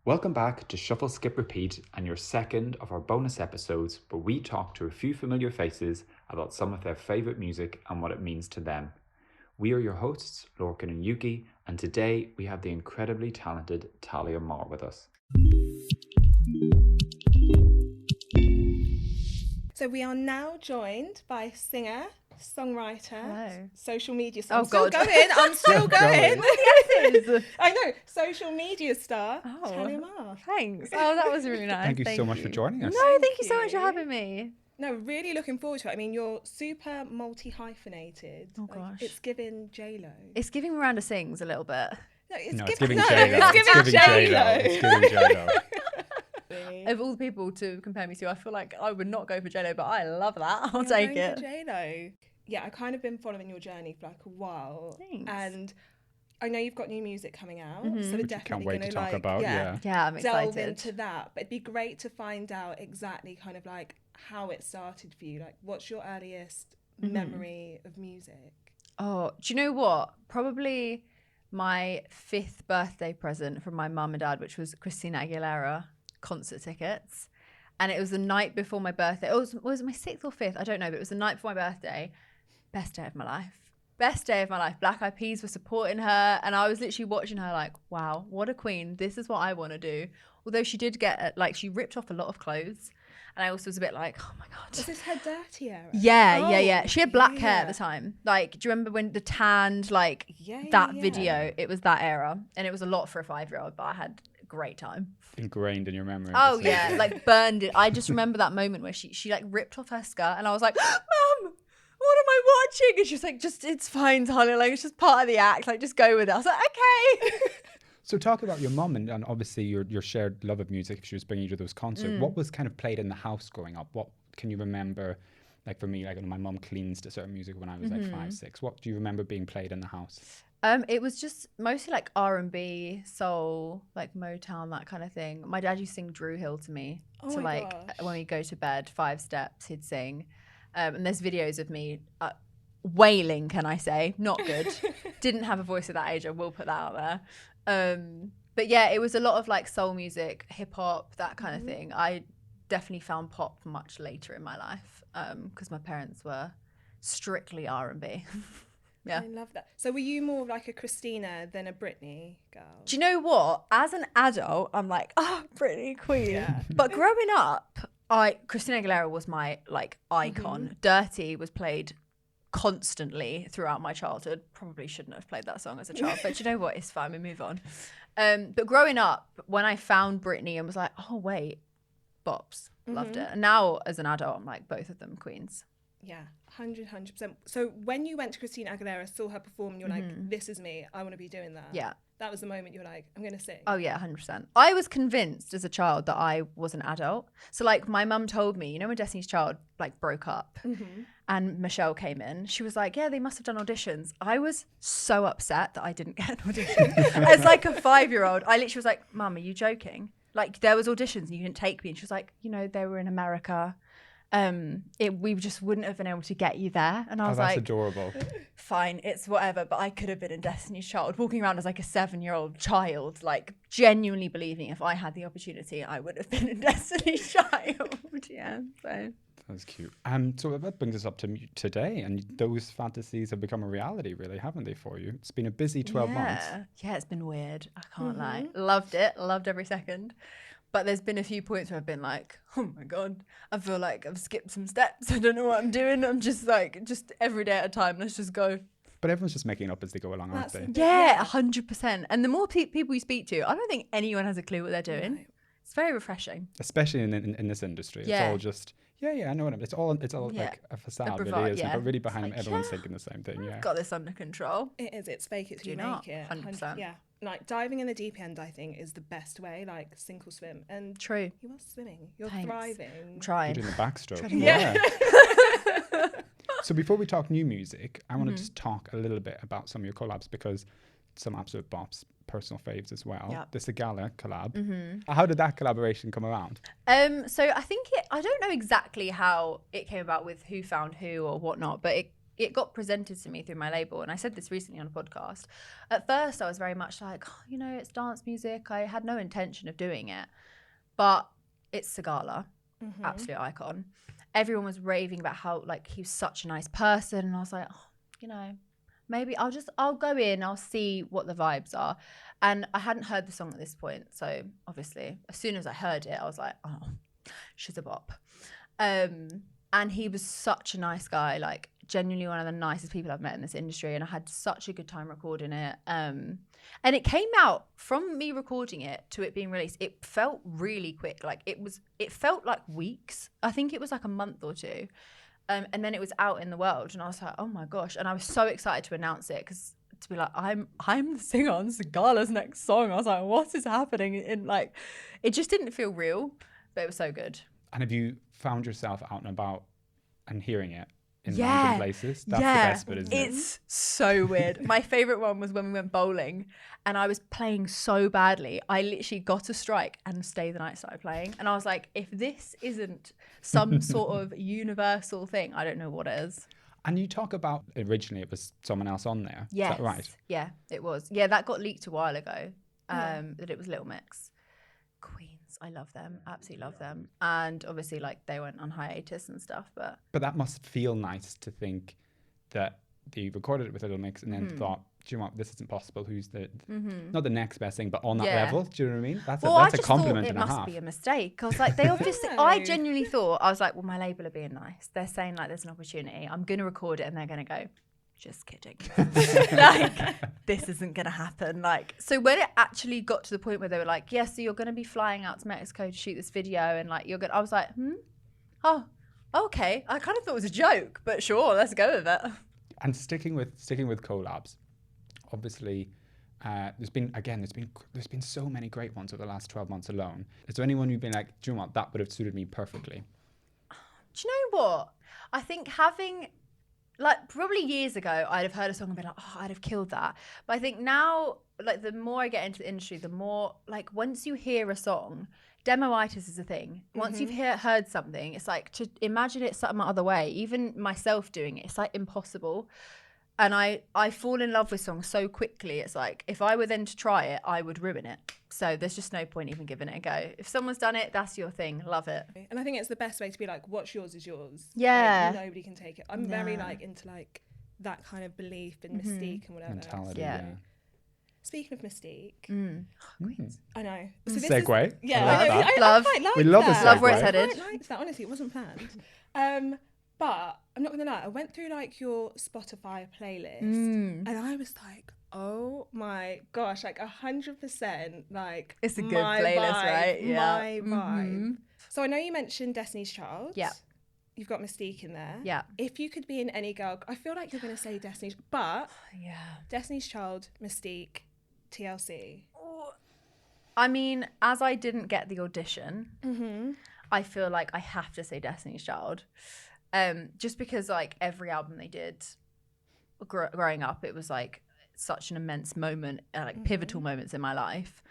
Welcome back to Shuffle, Skip, Repeat and your second of our bonus episodes where we talk to a few familiar faces about some of their favourite music and what it means to them. We are your hosts, Lorcan and Yuki, and today we have the incredibly talented Talia Mar with us. So we are now joined by singer, songwriter, Hello. social media star. Oh, God. I'm still going. Yes. I know, social media star, Oh. Talia Mar. Thanks. Oh, that was really nice. Thank you so much for joining us. No, thank you so much for you. having me. No, really looking forward to it. I mean, you're super multi-hyphenated. Oh, gosh. It's giving J-Lo. It's giving Miranda Sings a little bit. No, No, it's giving no, J-Lo. it's giving J-Lo. It's giving J-Lo. Of all the people to compare me to, I feel like I would not go for JLo, but I love that. I'll You're take going it. for J-Lo. Yeah, I've kind of been following your journey for like a while. Thanks. And I know you've got new music coming out, so we're Mhm. Which I definitely can't wait going to talk about. Yeah. Yeah, I'm delve excited. into that. But it'd be great to find out exactly kind of like how it started for you. Like, what's your earliest memory of music? Oh, do you know what? Probably my 5th birthday present from my mum and dad, which was Christina Aguilera concert tickets. And it was the night before my birthday. Was it my 6th or 5th? I don't know, but it was the night before my birthday. Best day of my life. Best day of my life. Black Eyed Peas were supporting her. And I was literally watching her like, wow, what a queen. This is what I want to do. Although she did get, like, she ripped off a lot of clothes. And I also was a bit like, oh my God. Was this her dirty era? Yeah. She had black hair at yeah. the time. Like, do you remember when the tanned, like, Yeah, that yeah. video? It was that era. And it was a lot for a 5-year-old, but I had a great time. Ingrained in your memory. Oh, yeah. Like, burned it. I just remember that moment where she like, ripped off her skirt. And I was like, Mum, what am I watching? And she was like, it's fine, Talia. Like, it's just part of the act. Like, just go with it. I was like, okay. So talk about your mum and obviously your shared love of music. If she was bringing you to those concerts, what was kind of played in the house growing up? What can you remember? Like for me, like my mum cleans to certain music when I was like 5, 6. What do you remember being played in the house? It was just mostly like R&B, soul, like Motown, that kind of thing. My dad used to sing Drew Hill to me. Oh to my like gosh. when we go to bed, 5 steps, he'd sing. And there's videos of me wailing, can I say? Not good. Didn't have a voice at that age, I will put that out there. But yeah, it was a lot of like soul music, hip hop, that kind of thing. I definitely found pop much later in my life because my parents were strictly R&B. Yeah. I love that. So were you more of like a Christina than a Britney girl? Do you know what? As an adult, I'm like, oh, Britney Queen. Yeah. But growing up, Christina Aguilera was my like icon. Dirty was played constantly throughout my childhood. Probably shouldn't have played that song as a child, but you know what? It's fine. We move on. But growing up, when I found Britney and was like, oh wait, bops, loved it. And now as an adult, I'm like, both of them queens. Yeah, 100%. So when you went to Christina Aguilera, saw her perform, and you're like, this is me. I want to be doing that. Yeah. That was the moment you were like, I'm going to sing. Oh yeah, 100%. I was convinced as a child that I was an adult. So like my mum told me, you know when Destiny's Child like broke up and Michelle came in, she was like, yeah, they must have done auditions. I was so upset that I didn't get an audition. As like a 5-year-old, I literally was like, Mum, are you joking? Like there was auditions and you didn't take me. And she was like, you know, they were in America. We just wouldn't have been able to get you there. And I was that's like, adorable. fine, it's whatever, but I could have been in Destiny's Child, walking around as like a 7-year-old child, like genuinely believing if I had the opportunity, I would have been in Destiny's Child. Yeah, so. That's cute. So that brings us up to today, and those fantasies have become a reality, really, haven't they, for you? It's been a busy 12 months. Yeah, it's been weird. I can't lie. Loved it. Loved every second. But there's been a few points where I've been like, oh my God, I feel like I've skipped some steps. I don't know what I'm doing. I'm just like, just every day at a time, let's just go. But everyone's just making it up as they go along, aren't they? Yeah, 100%. And the more people you speak to, I don't think anyone has a clue what they're doing. No. It's very refreshing. Especially in this industry. Yeah. It's all just, I know what I mean. It's all Yeah. like a facade, bravado, really, isn't it? yeah. But really behind It's them, like, everyone's yeah. thinking the same thing, yeah. Got this under control. It is. It's fake it till you Do not, make it. 100%. Yeah. Like diving in the deep end, I think, is the best way. Like sink or swim. And True. you are swimming. You're Thanks. thriving. I'm You're trying. doing the backstroke. Trying to- Yeah. So before we talk new music, I want to just talk a little bit about some of your collabs because some absolute bops, personal faves as well. Yep. The Sigala collab. How did that collaboration come around? So I think I don't know exactly how it came about with who found who or whatnot, but it got presented to me through my label, and I said this recently on a podcast. At first, I was very much like, oh, you know, it's dance music. I had no intention of doing it, but it's Sigala, absolute icon. Everyone was raving about how like he was such a nice person, and I was like, oh, you know, maybe I'll go in, I'll see what the vibes are. And I hadn't heard the song at this point, so obviously, as soon as I heard it, I was like, oh, she's a bop. And he was such a nice guy, like genuinely one of the nicest people I've met in this industry, and I had such a good time recording it. And it came out from me recording it to it being released. It felt really quick. Like it felt like weeks. I think it was like a month or two. And then it was out in the world, and I was like, oh my gosh. And I was so excited to announce it, because to be like, I'm the singer on Sigala's next song. I was like, what is happening? And like, it just didn't feel real, but it was so good. And have you found yourself out and about and hearing it in random places? That's the best bit, isn't it? It's so weird. My favourite one was when we went bowling and I was playing so badly. I literally got a strike and Stay the Night started playing. And I was like, if this isn't some sort of universal thing, I don't know what is. And you talk about, originally it was someone else on there. Yes. Is that right? Yeah, it was. Yeah, that got leaked a while ago, that it was Little Mix. Queens. I love them. Absolutely love them. And obviously, like, they went on hiatus and stuff, but that must feel nice to think that you recorded it with Little Mix and then thought, do you know what, this isn't possible. Who's the, not the next best thing, but on that level? Do you know what I mean? That's a compliment and a half. It must be a mistake. I was like, they obviously, I genuinely thought, I was like, well, my label are being nice. They're saying, like, there's an opportunity. I'm going to record it, and they're going to go, just kidding. Like, this isn't going to happen. Like, so when it actually got to the point where they were like, yes, so you're going to be flying out to Mexico to shoot this video, and like, you're going to, I was like, oh, okay. I kind of thought it was a joke, but sure, let's go with it. And sticking with collabs, obviously, there's been so many great ones over the last 12 months alone. Is there anyone you've been like, do you know what, that would have suited me perfectly? Do you know what? I think having, like, probably years ago, I'd have heard a song and been like, oh, I'd have killed that. But I think now, like, the more I get into the industry, the more, like, once you hear a song, demoitis is a thing. Once you've heard something, it's like, to imagine it some other way, even myself doing it, it's like impossible. And I fall in love with songs so quickly. It's like, if I were then to try it, I would ruin it. So there's just no point even giving it a go. If someone's done it, that's your thing. Love it. And I think it's the best way to be like, what's yours is yours. Yeah. Like, nobody can take it. I'm very like into like that kind of belief and mystique and whatever. Mentality, Yeah. Speaking of mystique, I know. So segue. Love. quite like We love a that. segue. Love where it's headed. I quite liked that. Honestly, it wasn't planned. But I'm not gonna lie. I went through like your Spotify playlist, and I was like, oh my gosh, like 100%. Like, It's a good my playlist, vibe, right? Yeah. My vibe. So I know you mentioned Destiny's Child. Yeah. You've got Mystique in there. Yeah. If you could be in any girl, I feel like you're gonna say Destiny's, but Yeah. Destiny's Child, Mystique, TLC. I mean, as I didn't get the audition, I feel like I have to say Destiny's Child. Just because like every album they did growing up, it was like such an immense moment, like pivotal moments in my life.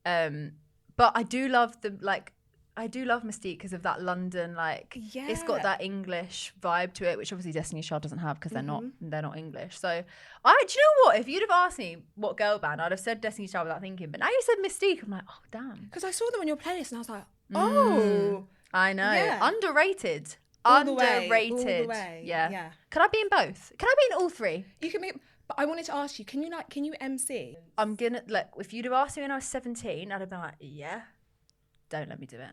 But I do love Mystique because of that London, like, it's got that English vibe to it, which obviously Destiny's Child doesn't have because they're not English. So do you know what? If you'd have asked me what girl band, I'd have said Destiny's Child without thinking. But now you said Mystique, I'm like, oh damn. Because I saw them on your playlist and I was like, oh. I know. Yeah. Underrated. All the way, Underrated. all the way. Yeah. Can I be in both? Can I be in all three? You can be, but I wanted to ask you, can you MC? I'm gonna, look, if you'd have asked me when I was 17, I'd have been like, yeah. Don't let me do it.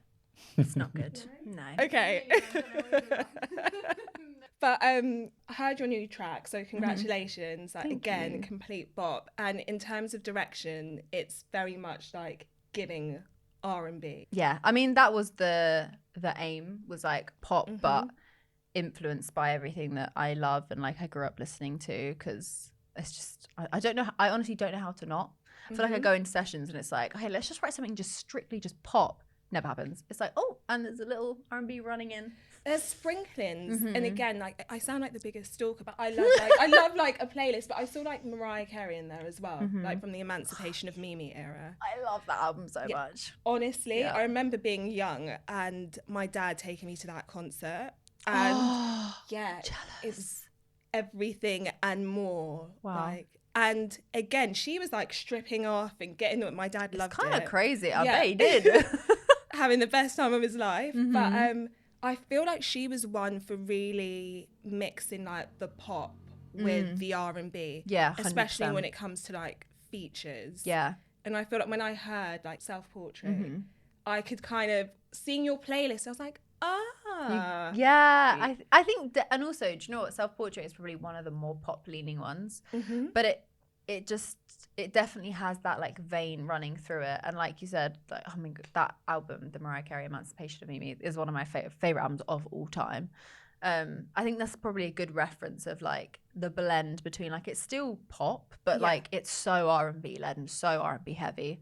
It's not good. No. Okay. But I heard your new track, so congratulations. Like, Thank again, you. complete bop. And in terms of direction, it's very much like giving R&B. Yeah, I mean, that was the aim, was like pop, but influenced by everything that I love and like I grew up listening to, because it's just, I don't know, I honestly don't know how to not. I feel like I go into sessions and it's like, okay, let's just write something just strictly just pop. Never happens. It's like, oh, and there's a little R&B running in. There's sprinklings, and again, like, I sound like the biggest stalker, but I love like a playlist. But I saw like Mariah Carey in there as well, like from the Emancipation of Mimi era. I love that album so much. Honestly, I remember being young and my dad taking me to that concert, and everything and more. Wow. Like, and again, she was like stripping off and getting it. My dad loved It's kind it. of crazy. I Yeah. bet he did. Having the best time of his life. But I feel like she was one for really mixing like the pop with the R&B. Yeah, 100%. Especially when it comes to like features. Yeah. And I feel like when I heard like Self-Portrait, I could kind of, seeing your playlist, I was like, Yeah, I think that, and also, do you know what? Self-Portrait is probably one of the more pop-leaning ones, but it definitely has that like vein running through it. And like you said, like, I mean, that album, the Mariah Carey Emancipation of Mimi, is one of my favorite albums of all time. I think that's probably a good reference of like the blend between like, it's still pop, but like it's so R&B led and so R&B heavy.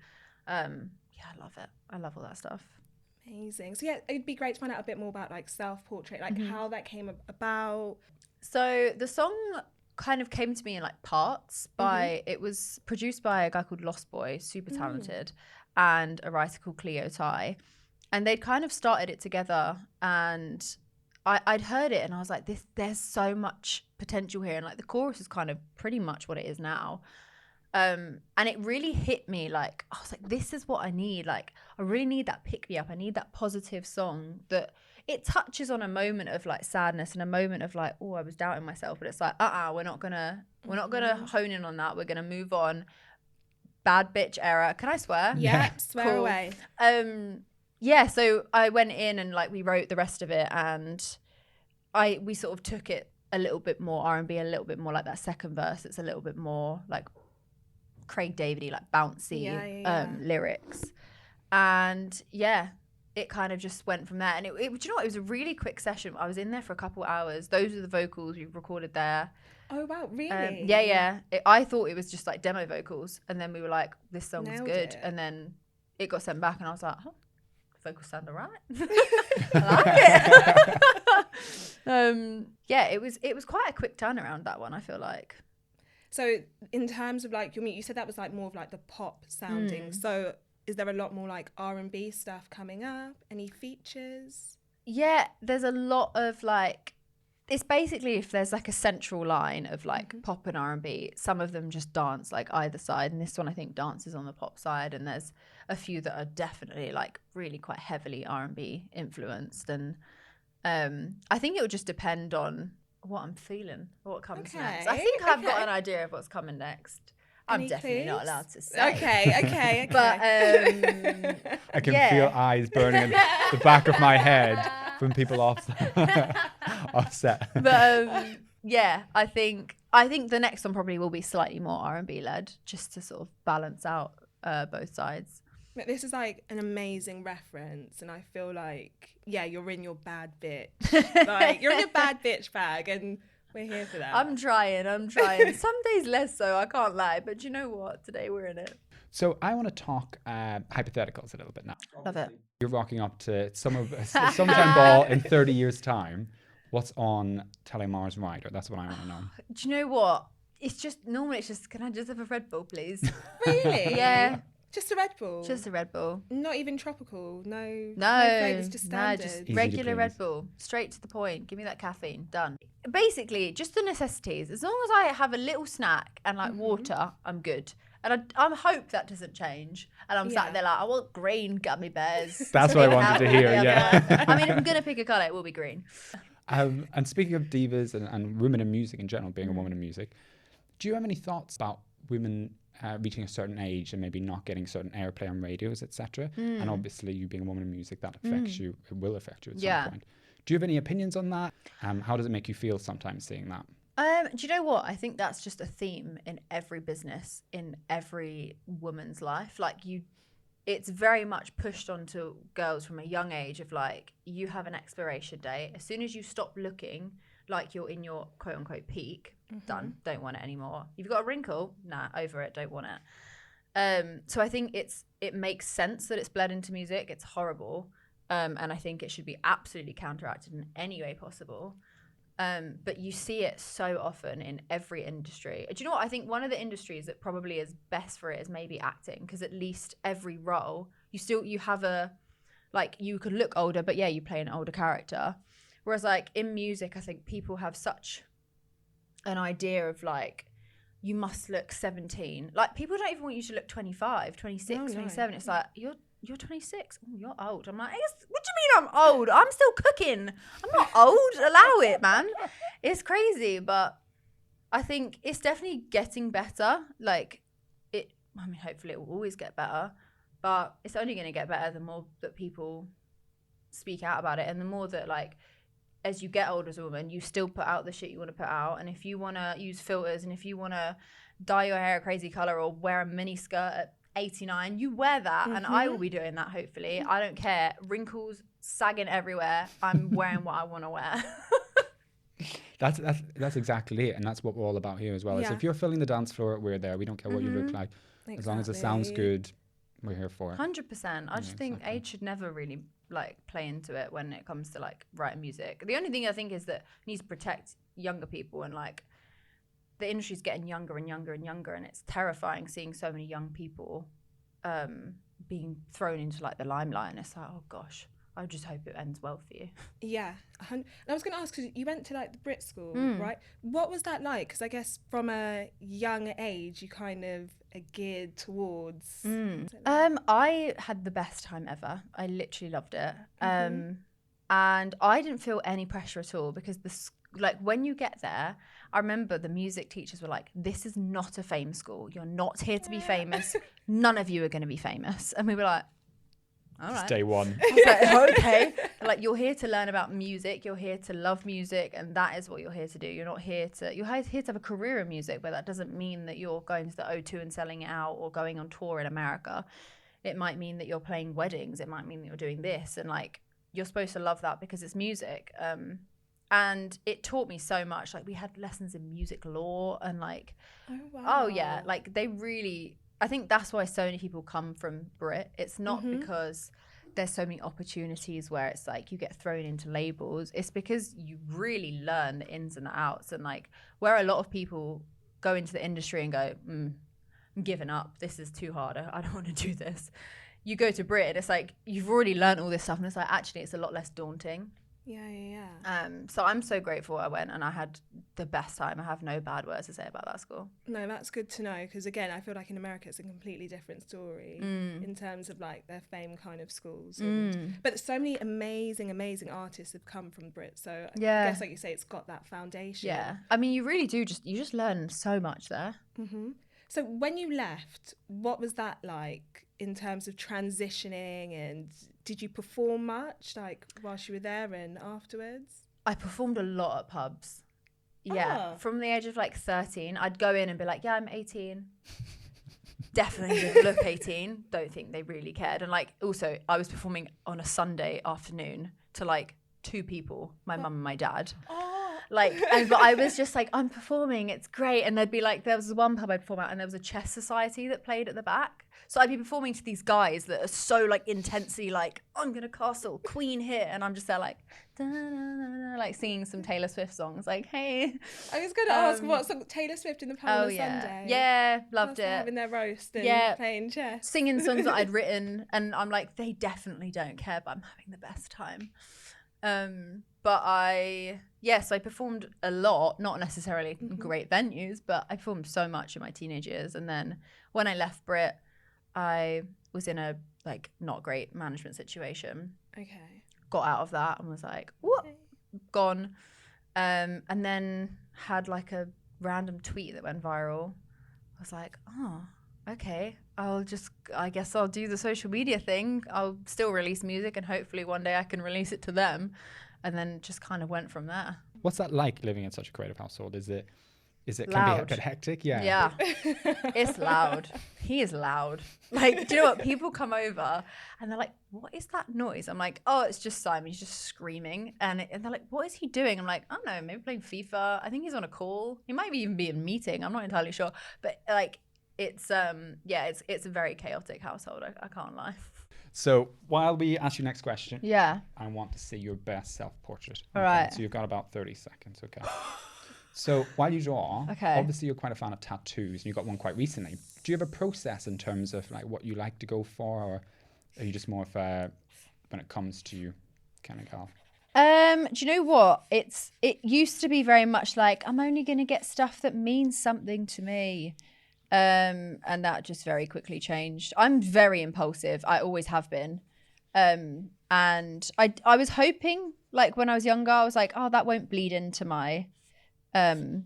Yeah, I love it. I love all that stuff. Amazing. So yeah, it'd be great to find out a bit more about like Self-Portrait, like how that came about. So the song kind of came to me in like parts by, it was produced by a guy called Lost Boy, super talented, and a writer called Cleo Tai. And they'd kind of started it together, and I'd heard it and I was like, there's so much potential here. And like the chorus is kind of pretty much what it is now. And it really hit me, like, I was like, this is what I need. Like, I really need that pick me up. I need that positive song that it touches on a moment of like sadness and a moment of like, oh, I was doubting myself, but it's like, we're not gonna hone in on that. We're gonna move on. Bad bitch era. Can I swear? Yeah, swear Cool. away. Yeah, so I went in and like we wrote the rest of it, and we sort of took it a little bit more R&B, a little bit more like that second verse. It's a little bit more like Craig David-y, like bouncy lyrics. And yeah, it kind of just went from there. And it do you know what? It was a really quick session. I was in there for a couple hours. Those are the vocals we recorded there. Oh wow, really? Yeah. I thought it was just like demo vocals, and then we were like, this song is Nailed good. it. And then it got sent back, and I was like, oh, vocals sound alright. I like it. Yeah, it was quite a quick turnaround, that one, I feel like. So in terms of like you said that was like more of like the pop sounding. So is there a lot more like R&B stuff coming up? Any features? Yeah, there's a lot of like, it's basically if there's like a central line of like pop and R&B, some of them just dance like either side, and this one I think dances on the pop side, and there's a few that are definitely like really quite heavily R&B influenced. And I think it would just depend on what I'm feeling, what comes next. I think I've got an idea of what's coming next. I'm definitely not allowed to say. Okay. But I can feel eyes burning in the back of my head from people offset. But yeah, I think the next one probably will be slightly more R&B led, just to sort of balance out both sides. But this is like an amazing reference, and I feel like you're in your bad bitch. Like you're in your bad bitch bag, and we're here for that. I'm trying. Some days less so, I can't lie. But you know what? Today we're in it. So I want to talk hypotheticals a little bit now. Love it. You're rocking up to sometime ball in 30 years' time. What's on Talia Mar's rider? That's what I want to know. Do you know what? Normally it's just, can I just have a Red Bull, please? Really? Yeah. Just a Red Bull? Just a Red Bull. Not even tropical? No flavours, just no, standard? just Easy regular to Red please. Bull. Straight to the point. Give me that caffeine. Done. Basically, just the necessities. As long as I have a little snack and like water, I'm good. And I hope that doesn't change. And I'm sat there like, I want green gummy bears. That's what I wanted to hear, yeah. I mean, if I'm going to pick a colour, it will be green. And speaking of divas and women in music in general, being a woman in music, do you have any thoughts about women reaching a certain age and maybe not getting certain airplay on radios, etc.? And obviously, you being a woman in music, that affects you. It will affect you at some point. Do you have any opinions on that? How does it make you feel sometimes seeing that? Do you know what? I think that's just a theme in every business, in every woman's life. Like it's very much pushed onto girls from a young age of like, you have an expiration date. As soon as you stop looking like you're in your quote unquote peak, done, don't want it anymore. You've got a wrinkle, nah, over it, don't want it. So I think it makes sense that it's bled into music. It's horrible. And I think it should be absolutely counteracted in any way possible. But you see it so often in every industry. Do you know what? I think one of the industries that probably is best for it is maybe acting, because at least every role, you have you can look older, but you play an older character. Whereas like in music, I think people have such an idea of like, you must look 17. Like, people don't even want you to look 25, 26, 27. It's like, you're 26. Oh, you're old. I'm like, what do you mean I'm old? I'm still cooking. I'm not old. Allow it, man. It's crazy. But I think it's definitely getting better. Like, I mean, hopefully it will always get better. But it's only going to get better the more that people speak out about it. And the more that, like, as you get older as a woman, you still put out the shit you want to put out. And if you want to use filters, and if you want to dye your hair a crazy color or wear a mini skirt at 89, you wear that. And I will be doing that, hopefully. I don't care. Wrinkles sagging everywhere. I'm wearing what I want to wear. That's exactly it. And that's what we're all about here as well. So if you're filling the dance floor, we're there. We don't care what you look like. As long as it sounds good, we're here for it. 100%. I just think age should never really like play into it when it comes to like writing music. The only thing I think is that it needs to protect younger people, and like the industry's getting younger and younger and younger, and it's terrifying seeing so many young people being thrown into like the limelight, and it's like, oh gosh, I just hope it ends well for you. Yeah. And I was going to ask, because you went to like the Brit school, right? What was that like? Because I guess from a young age, you kind of are geared towards... I had the best time ever. I literally loved it. And I didn't feel any pressure at all, because like when you get there, I remember the music teachers were like, this is not a fame school. You're not here to be famous. None of you are going to be famous. And we were like, all right. Day one. I was like, okay. Like, you're here to learn about music. You're here to love music, and that is what you're here to do. You're here to have a career in music, but that doesn't mean that you're going to the O2 and selling it out or going on tour in America. It might mean that you're playing weddings. It might mean that you're doing this, and like, you're supposed to love that because it's music. And it taught me so much. Like, we had lessons in music law and like, oh yeah, like they really, I think that's why so many people come from Brit. It's not because there's so many opportunities where it's like you get thrown into labels. It's because you really learn the ins and the outs. And like, where a lot of people go into the industry and go, I'm giving up. This is too hard. I don't want to do this. You go to Brit and it's like, you've already learned all this stuff. And it's like, actually, it's a lot less daunting. So I'm so grateful I went, and I had the best time. I have no bad words to say about that school. No, that's good to know, because again, I feel like in America it's a completely different story in terms of like their fame kind of schools. But so many amazing artists have come from Brit, so I guess, like you say, it's got that foundation. Yeah, I mean, you really do you just learn so much there. So when you left, what was that like in terms of transitioning, and did you perform much like whilst you were there and afterwards? I performed a lot at pubs. Yeah, from the age of like 13, I'd go in and be like, yeah, I'm 18. Definitely didn't look 18. Don't think they really cared. And like, also, I was performing on a Sunday afternoon to like 2 people, my mum and my dad. Like, but I was just like, I'm performing, it's great. And there'd be like, there was one pub I'd perform at, and there was a chess society that played at the back. So I'd be performing to these guys that are so like intensely like, I'm gonna castle queen here, and I'm just there like, like singing some Taylor Swift songs, like, hey. I was gonna ask, what song? Taylor Swift in the pub on a Sunday? Yeah, loved it. Having their roast and playing chess. Singing songs that I'd written, and I'm like, they definitely don't care, but I'm having the best time. But I performed a lot, not necessarily in great venues, but I performed so much in my teenage years. And then when I left Brit, I was in a like not great management situation. Okay. Got out of that and was like, what? Gone. And then had like a random tweet that went viral. I was like, oh, okay. I guess I'll do the social media thing. I'll still release music, and hopefully one day I can release it to them. And then just kind of went from there. What's that like, living in such a creative household? Is it loud. Can be a bit hectic? Yeah. It's loud. He is loud. Like, do you know what? People come over and they're like, what is that noise? I'm like, oh, it's just Simon. He's just screaming. And they're like, what is he doing? I'm like, I don't know, maybe playing FIFA. I think he's on a call. He might even be in a meeting. I'm not entirely sure. But like, it's a very chaotic household. I can't lie. So while we ask you next question, I want to see your best self-portrait. All right. So you've got about 30 seconds, okay? So while you draw, obviously you're quite a fan of tattoos, and you got one quite recently. Do you have a process in terms of like what you like to go for, or are you just more of a, when it comes to you kind of gal? Do you know what? It used to be very much like, I'm only going to get stuff that means something to me. And that just very quickly changed. I'm very impulsive. I always have been. And I was hoping, like when I was younger, I was like, oh, that won't bleed into my tattoos.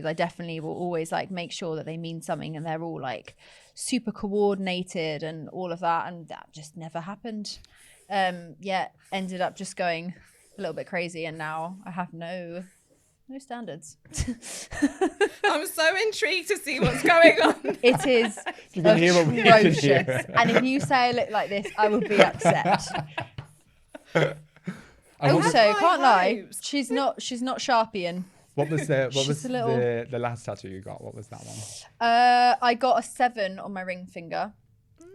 I definitely will always like make sure that they mean something and they're all like super coordinated and all of that. And that just never happened. Ended up just going a little bit crazy, and now I have no standards. I'm so intrigued to see what's going on. It is atrocious. And if you say I look like this, I will be upset. Also, can't lie, she's not Sharpian. What was the last tattoo you got? What was that one? I got a 7 on my ring finger.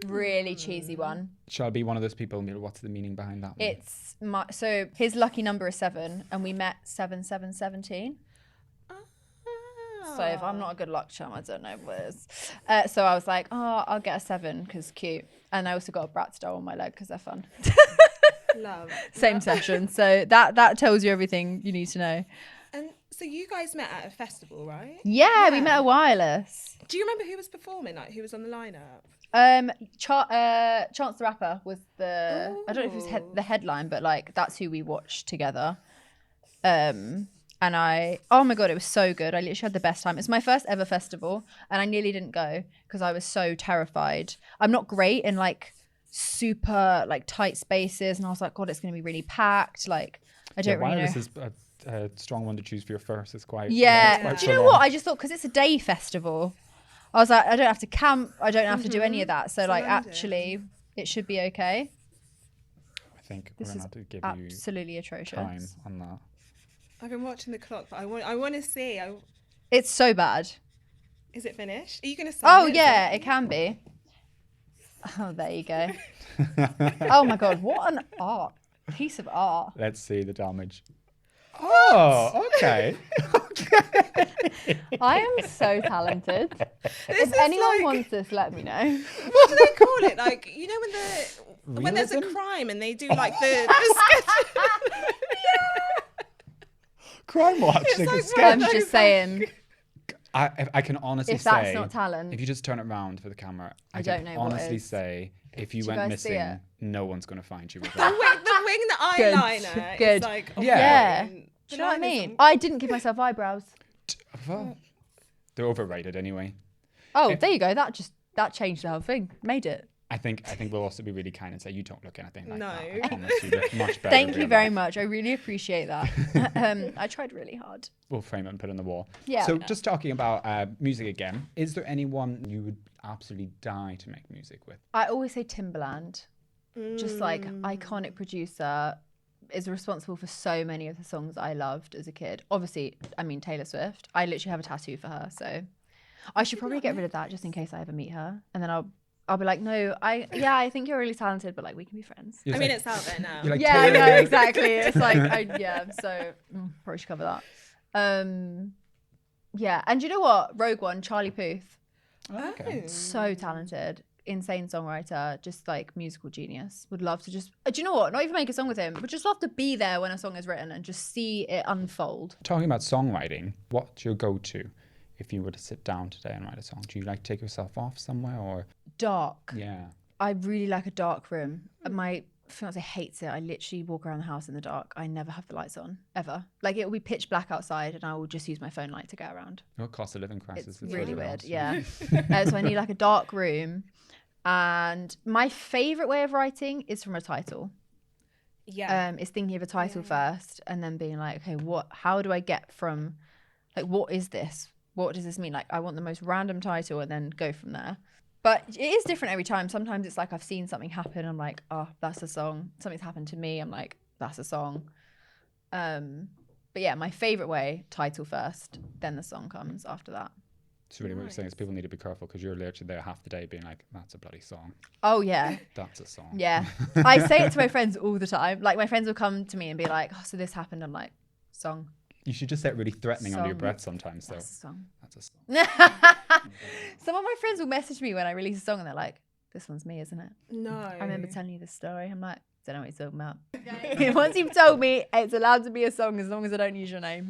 Really cheesy one. Shall I be one of those people? What's the meaning behind that one? It's so his lucky number is 7, and we met 7/7/17. So if I'm not a good luck charm, I don't know what it is. So I was like, oh, I'll get a 7 because cute. And I also got a Brat star on my leg because they're fun. Love. Same session. So that tells you everything you need to know. And so you guys met at a festival, right? Yeah, we met at Wireless. Do you remember who was performing? Like who was on the lineup? Chance the Rapper was I don't know if it was the headline, but like that's who we watched together. And oh my God, it was so good. I literally had the best time. It's my first ever festival, and I nearly didn't go because I was so terrified. I'm not great in like super like tight spaces, and I was like, God, it's going to be really packed. Like I don't really know. This is a strong one to choose for your first. It's quite Do you know what? I just thought because it's a day festival, I was like, I don't have to camp. I don't have to do any of that. So like, actually, it should be okay. I think This we're is going to have to give absolutely you atrocious. time on that. I've been watching the clock, but I want to see. It's so bad. Is it finished? Are you going to sign Oh it? yeah, it can be. Oh, there you go. Oh my God, what an piece of art. Let's see the damage. Oh, okay. I am so talented. If anyone wants this, let me know. What do they call it? Like, you know when there's a crime and they do like the sketch. Crime watch. Like like a sketch. I'm just saying. I can honestly If say, that's not talent. if you just turn it around for the camera, I don't can know what honestly is. say, if you Do you went guys see missing, it? no one's going to find you. With The that. wing, the Good. eyeliner. Good. Is like Yeah. on Do point. you know what I The mean? liner's I didn't give myself eyebrows. Well, they're overrated anyway. Oh, there you go. That changed the whole thing. Made it. I think we'll also be really kind and say you don't look anything like No. that. I promise you look much better. Thank in you real very life. much. I really appreciate that. I tried really hard. We'll frame it and put it on the wall. Yeah, So we know. just talking about music again, is there anyone you would absolutely die to make music with? I always say Timbaland. Just like iconic producer, is responsible for so many of the songs I loved as a kid. Obviously, I mean Taylor Swift. I literally have a tattoo for her, so I should probably get rid of that just in case I ever meet her, and then I'll be like, no, I think you're really talented, but like we can be friends. You're I mean, like- it's out there now. you're like Yeah, I Taylor. know exactly. It's like, so probably should cover that. Yeah, and you know what? Rogue One, Charlie Puth, Okay. so talented, insane songwriter, just like musical genius. Would love to just, do you know what? Not even make a song with him, but just love to be there when a song is written and just see it unfold. Talking about songwriting, what's your go-to if you were to sit down today and write a song? Do you like take yourself off somewhere or? Dark. Yeah. I really like a dark room. My fiance hates it. I literally walk around the house in the dark. I never have the lights on, ever. Like it will be pitch black outside and I will just use my phone light to get around. Your cost of living crisis It's is really real. weird, yeah. So I need like a dark room. And my favourite way of writing is from a title. Yeah. Is thinking of a title first and then being like, okay, how do I get from, like, what is this? What does this mean? Like, I want the most random title and then go from there. But it is different every time. Sometimes it's like I've seen something happen. I'm like, oh, that's a song. Something's happened to me. I'm like, that's a song. But yeah, my favourite way, title first, then the song comes after that. It's really what you're saying is people need to be careful because you're literally there half the day being like, that's a bloody song. Oh, yeah. That's a song. Yeah. I say it to my friends all the time. Like, my friends will come to me and be like, oh, so this happened. I'm like, song. You should just say it really threatening under your Song. breath sometimes, though. That's a song. That's a song. Some of my friends will message me when I release a song and they're like, this one's me, isn't it? No. I remember telling you this story. I'm like, Don't know what you're talking about. Okay. Once you've told me, it's allowed to be a song as long as I don't use your name.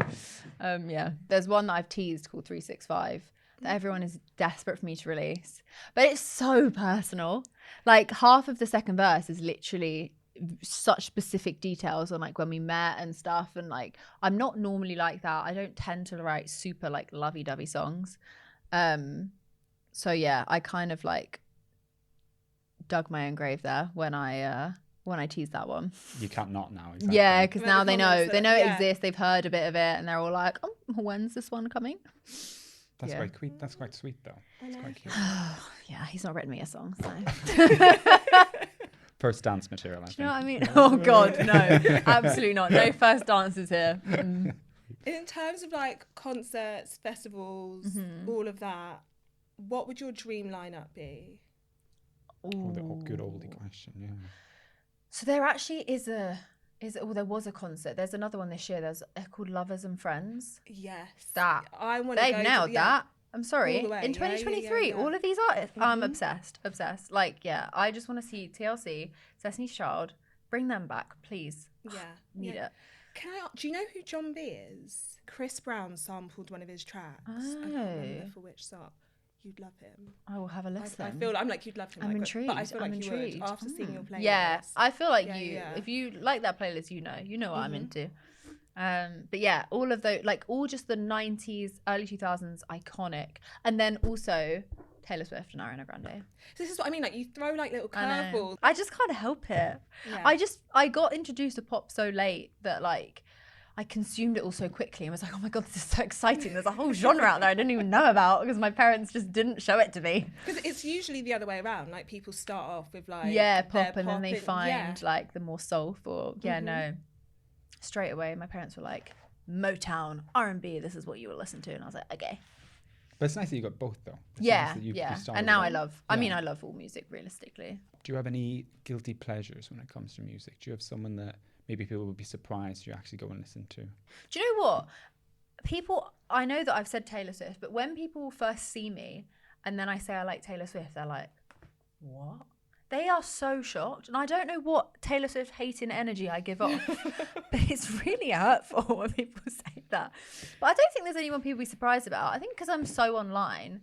Yeah. There's one that I've teased called 365 that everyone is desperate for me to release. But it's so personal. Like half of the second verse is literally such specific details on like when we met and stuff. And like, I'm not normally like that. I don't tend to write super like lovey-dovey songs. So yeah, I kind of like dug my own grave there when I teased that one. You can't not now. Exactly. Yeah, because now they know it yeah. exists. They've heard a bit of it, and they're all like, "Oh, when's this one coming?" That's Yeah. quite sweet. That's quite sweet, though. That's quite cute. Yeah, he's not written me a song, so. First dance material, I Do think. you know what I mean? Oh God, no, absolutely not. No first dances here. In terms of like concerts, festivals, all of that, what would your dream lineup be? Oh, the good oldie question, yeah. So there actually there was a concert. There's another one this year. There's called Lovers and Friends. Yes. That I want to they've go nailed to, that. I'm sorry. All the way. In Yeah, 2023, yeah. all of these artists, I'm obsessed. Like, yeah, I just want to see TLC, Destiny's Child, bring them back, please. Yeah. Need yeah. it. Do you know who John B is? Chris Brown sampled one of his tracks. I can't remember for which song. You'd love him. I will have a listen. I feel I'm like you'd love him. I'm like, intrigued. But I feel like I'm you intrigued. would after seeing your playlist. Yeah, I feel like Yeah. if you like that playlist, you know what I'm into. But yeah, all of those, like all just the 90s, early 2000s iconic, and then also Taylor Swift and Ariana Grande. So this is what I mean. Like you throw like little I know. curveballs. I just can't help it. Yeah. I got introduced to pop so late that like I consumed it all so quickly and was like, oh my God, this is so exciting. There's a whole genre out there I didn't even know about because my parents just didn't show it to me. Because it's usually the other way around. Like people start off with like Pop, and then they find like the more soulful. Yeah, no. Straight away, my parents were like, Motown, R&B, this is what you will listen to. And I was like, okay. But it's nice that you got both, though. It's Yeah, nice that you started And now with I them. love, I mean, I love all music, realistically. Do you have any guilty pleasures when it comes to music? Do you have someone that maybe people would be surprised you actually go and listen to? Do you know what? I know that I've said Taylor Swift, but when people first see me and then I say I like Taylor Swift, they're like, what? They are so shocked. And I don't know what Taylor Swift hating energy I give off, but it's really hurtful when people say that. But I don't think there's anyone people be surprised about. I think because I'm so online,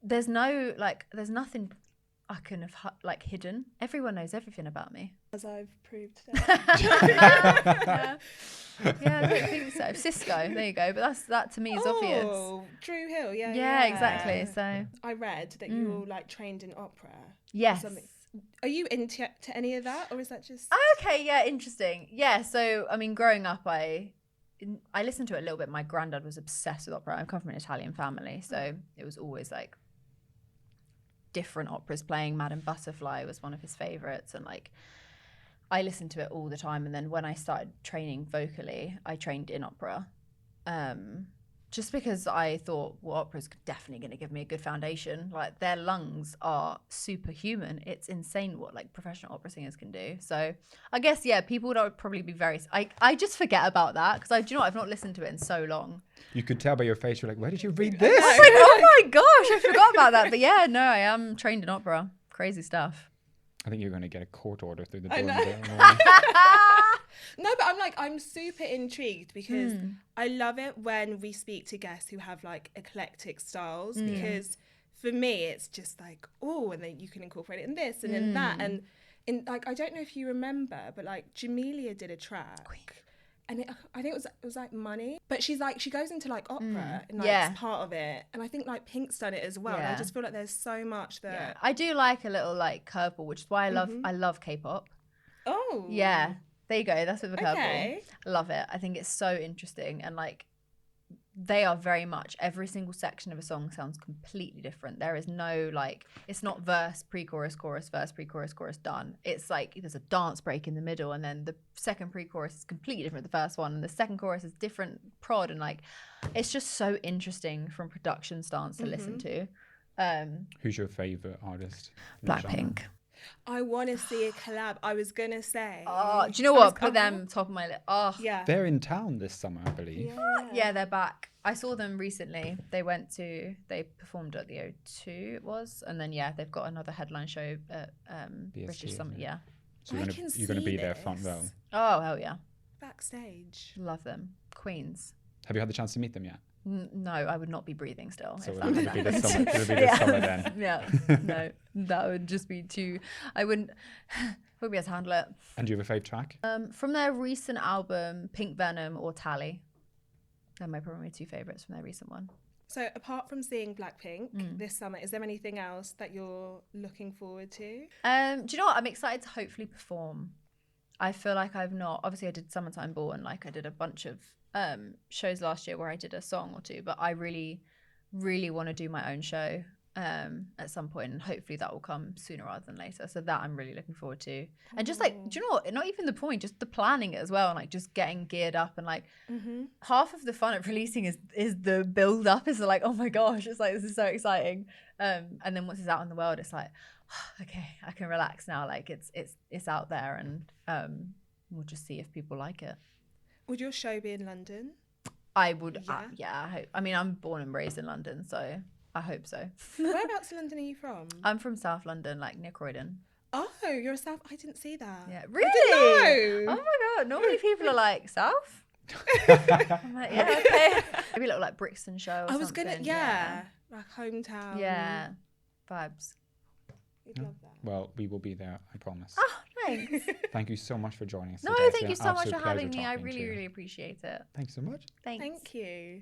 there's nothing I can have like hidden. Everyone knows everything about me. As I've proved today. Yeah, I don't think so. Cisco, there you go. But that to me is obvious. Oh, Drew Hill, yeah. Yeah, exactly. So I read that you all like trained in opera. yes. Something. Are you into any of that, or is that just? Okay, yeah, interesting. Yeah, so I mean, growing up, I listened to it a little bit. My granddad was obsessed with opera. I come from an Italian family, so it was always like different operas playing. Madame Butterfly was one of his favorites, and like I listened to it all the time. And then when I started training vocally, I trained in opera, just because I thought, well, opera's definitely going to give me a good foundation. Like their lungs are superhuman. It's insane what like professional opera singers can do. So I guess, yeah, people would probably be I just forget about that because do you know what? I've not listened to it in so long. You could tell by your face, you're like, where did you read this? I was like, oh my gosh, I forgot about that. But yeah, no, I am trained in opera. Crazy stuff. I think you're going to get a court order through the door. I know. No, but I'm super intrigued because I love it when we speak to guests who have like eclectic styles because for me it's just like, oh, and then you can incorporate it in this and in that. And in like, I don't know if you remember, but like Jamelia did a track. And I think it was like Money, but she goes into like opera and like it's part of it. And I think like Pink's done it as well. And I just feel like there's so much that. Yeah. I do like a little like curveball, which is why I love K-pop. Oh. Yeah. There you go. That's with the curveball. Okay. I love it. I think it's so interesting. And like, they are very much, every single section of a song sounds completely different. There is no like, it's not verse, pre-chorus, chorus, verse, pre-chorus, chorus, done. It's like there's a dance break in the middle and then the second pre-chorus is completely different from the first one and the second chorus is different prod and like, it's just so interesting from production stance to listen to. Who's your favourite artist? Blackpink. I want to see a collab. I was going to say. Oh, do you know what? Put them top of my list. Oh, Yeah. They're in town this summer, I believe. yeah, they're back. I saw them recently. They performed at the O2, it was. And then, yeah, they've got another headline show at British Summer. Yeah. So I you're can going to see be there front this. row. Oh, hell yeah. Backstage. Love them. Queens. Have you had the chance to meet them yet? No, I would not be breathing still. So if it'll that be was this happening. summer. It'll be this summer then. Yeah. No, that would just be too. I wouldn't be able to handle it. And do you have a fave track? From their recent album, Pink Venom or Tally. They're my probably two favourites from their recent one. So apart from seeing Blackpink this summer, is there anything else that you're looking forward to? Do you know what? I'm excited to hopefully perform. I feel like I've not. Obviously, I did Summertime Ball and like I did a bunch of shows last year where I did a song or two. But I really, really want to do my own show at some point, and hopefully that will come sooner rather than later. So that I'm really looking forward to. And just like, do you know what? Not even the point, just the planning it as well, and like just getting geared up and like half of the fun of releasing is the build up. Is like, oh my gosh, it's like this is so exciting. And then once it's out in the world, it's like, okay, I can relax now. Like it's out there, and we'll just see if people like it. Would your show be in London? I would, Yeah. I hope. I mean, I'm born and raised in London, so I hope so. Whereabouts in London are you from? I'm from South London, like near Croydon. Oh, you're a South. I didn't see that. Yeah, really? know. Oh my god! Normally people are like South. I'm like, yeah, okay. Maybe a little like Brixton show. Or I was something. gonna, like hometown. Yeah, vibes. You'd love that. Well, we will be there, I promise. Oh, thanks. Thank you so much for joining us No, today. It's thank been you an so much absolute for having pleasure me. I talking to really, you. really appreciate it. Thanks so much. Thanks. Thank you.